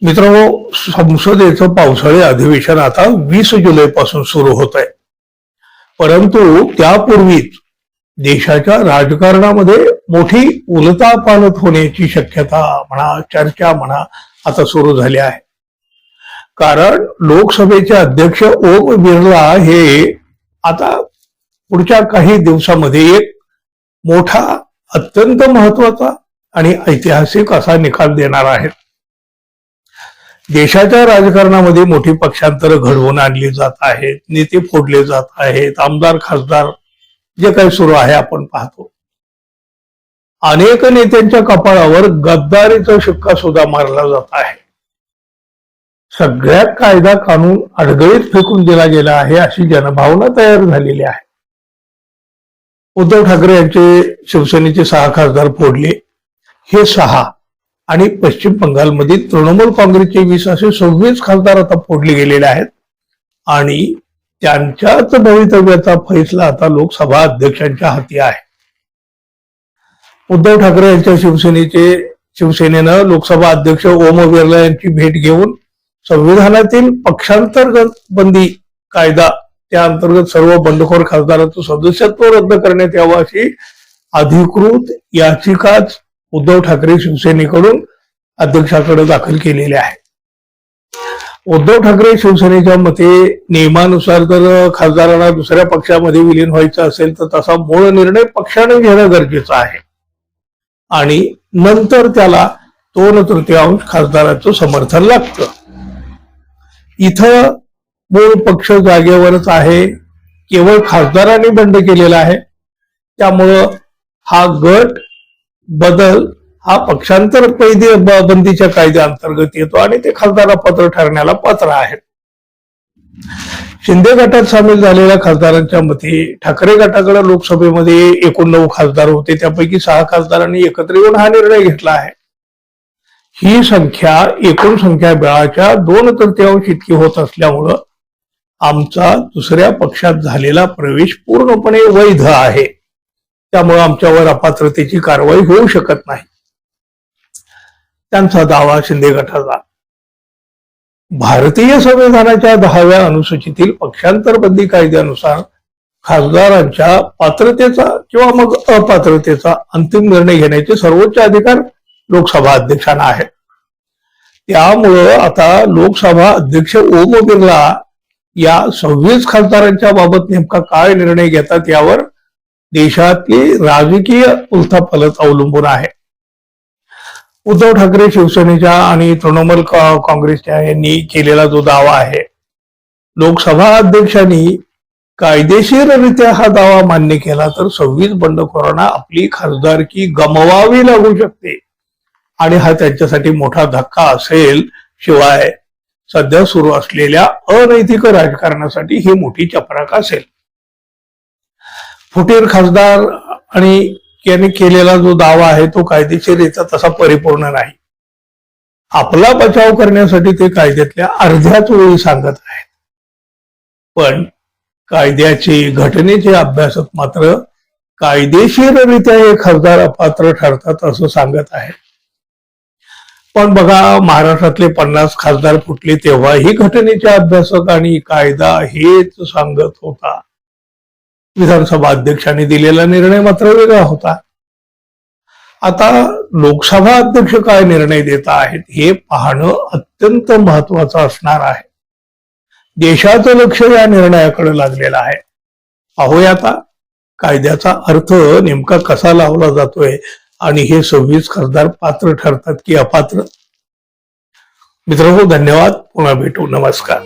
मित्रांनो, संसदेचं पावसाळी अधिवेशन आता 20 जुलैपासून सुरू होत आहे. परंतु त्यापूर्वीच देशाच्या राजकारणामध्ये मोठी उलथापालथ होण्याची शक्यता म्हणा, चर्चा म्हणा, आता सुरू झाली आहे. कारण लोकसभेचे अध्यक्ष ओम बिर्ला हे आता पुढच्या काही दिवसामध्ये एक मोठा, अत्यंत महत्वाचा आणि ऐतिहासिक असा निकाल देणार आहेत. देशाच्या राजकारणामध्ये मोठी पक्षांतर घडवून आणली जात आहेत, नेते फोडले जात आहेत, आमदार खासदार जे काही सुरू आहे आपण पाहतो. अनेक नेत्यांच्या कपाळावर गद्दारीचा शिक्का सुद्धा मारला जात आहे. सगळ्यात कायदा कानून अडगळीत फेकून दिला गेला आहे अशी जनभावना तयार झालेली आहे. उद्धव ठाकरे यांचे शिवसेनेचे 6 खासदार फोडले, हे 6 आणि पश्चिम बंगालमधील तृणमूल काँग्रेसचे 20 असे 26 खासदार आता फोडले गेलेले आहेत. आणि त्यांच्याच भवितव्याचा फैसला आता लोकसभा अध्यक्षांच्या हाती आहे. उद्धव ठाकरे यांच्या शिवसेनेनं लोकसभा अध्यक्ष ओम बिर्ला यांची भेट घेऊन संविधानातील पक्षांतर्गत बंदी कायदा त्या अंतर्गत सर्व बंडखोर खासदारांचं सदस्यत्व रद्द करण्यात यावं अशी अधिकृत याचिकाच उद्धव ठाकरे शिवसेनेकडून अध्यक्षाकडे दाखल केलेली आहे. उद्धव ठाकरे शिवसेनेच्या मते नियमानुसार जर खासदारांना दुसऱ्या पक्षामध्ये विलीन व्हायचं असेल तर तसा मूळ निर्णय पक्षाने घेणं गरजेचं आहे आणि नंतर त्याला 2/3 खासदारांचं समर्थन लागतं. इथं मूळ पक्ष जागेवरच आहे, केवळ खासदारांनी बंड केलेला आहे. त्यामुळं हा गट बदल हा पक्षांतर बंदीच्या कायद्याअंतर्गत येतो आणि ते खासदार पात्र ठरण्याला पात्र आहेत. शिंदे गटात सामील झालेल्या खासदारांच्या मते ठाकरे गटाकडे लोकसभेमध्ये एकूण 9 खासदार होते, त्यापैकी 6 खासदारांनी एकत्र येऊन हा निर्णय घेतला आहे. ही संख्या एकूण संख्या बळाच्या 2/3 इतकी होत असल्यामुळं आमचा दुसऱ्या पक्षात झालेला प्रवेश पूर्णपणे वैध आहे. त्यामुळे आमच्यावर अपात्रतेची कारवाई होऊ शकत नाही, त्यांचा दावा शिंदे गटाचा. भारतीय संविधानाच्या 10व्या अनुसूचीतील पक्षांतर बंदी कायद्यानुसार खासदारांच्या पात्रतेचा किंवा मग अपात्रतेचा अंतिम निर्णय घेण्याचे सर्वोच्च अधिकार लोकसभा अध्यक्षांना आहेत. त्यामुळं आता लोकसभा अध्यक्ष ओम बिर्ला या 26 खासदारांच्या बाबत नेमका काय निर्णय घेतात यावर देशातली राजकीय उलथापालथ अवलंबून आहे. उद्धव ठाकरे शिवसेनेच्या आणि तृणमूल काँग्रेसच्या यांनी केलेला जो दावा आहे, लोकसभा अध्यक्षांनी कायदेशीररित्या हा दावा मान्य केला तर 26 बंडखोरांना आपली खासदारकी गमवावी लागू शकते आणि हा त्यांच्यासाठी मोठा धक्का असेल. शिवाय सध्या सुरू असलेल्या अनैतिक राजकारणासाठी ही मोठी चपराक असेल. फुटीर खासदार आणि यांनी केलेला जो दावा आहे तो कायदेशीररित्या तसा परिपूर्ण नाही. आपला बचाव करण्यासाठी ते कायद्यातल्या अर्ध्याच ओळी सांगत आहेत, पण कायद्याचे घटनेचे अभ्यासक मात्र कायदेशीररित्या हे खासदार अपात्र ठरतात असं सांगत आहेत. पण बघा, महाराष्ट्रातले 50 खासदार फुटले तेव्हाही घटनेचे अभ्यासक आणि कायदा हेच सांगत होता. विधानसभा अध्यक्षांनी दिलेला निर्णय मात्र वेगळा होता. आता लोकसभा अध्यक्ष काय निर्णय देत आहेत हे पाहणं अत्यंत महत्वाचं असणार आहे. देशाचं लक्ष या निर्णयाकडे लागलेलं आहे. पाहूया आता कायद्याचा अर्थ नेमका कसा लावला जातोय आणि हे 26 खासदार पात्र ठरतात की अपात्र. मित्रांनो, धन्यवाद. पुन्हा भेटू. नमस्कार.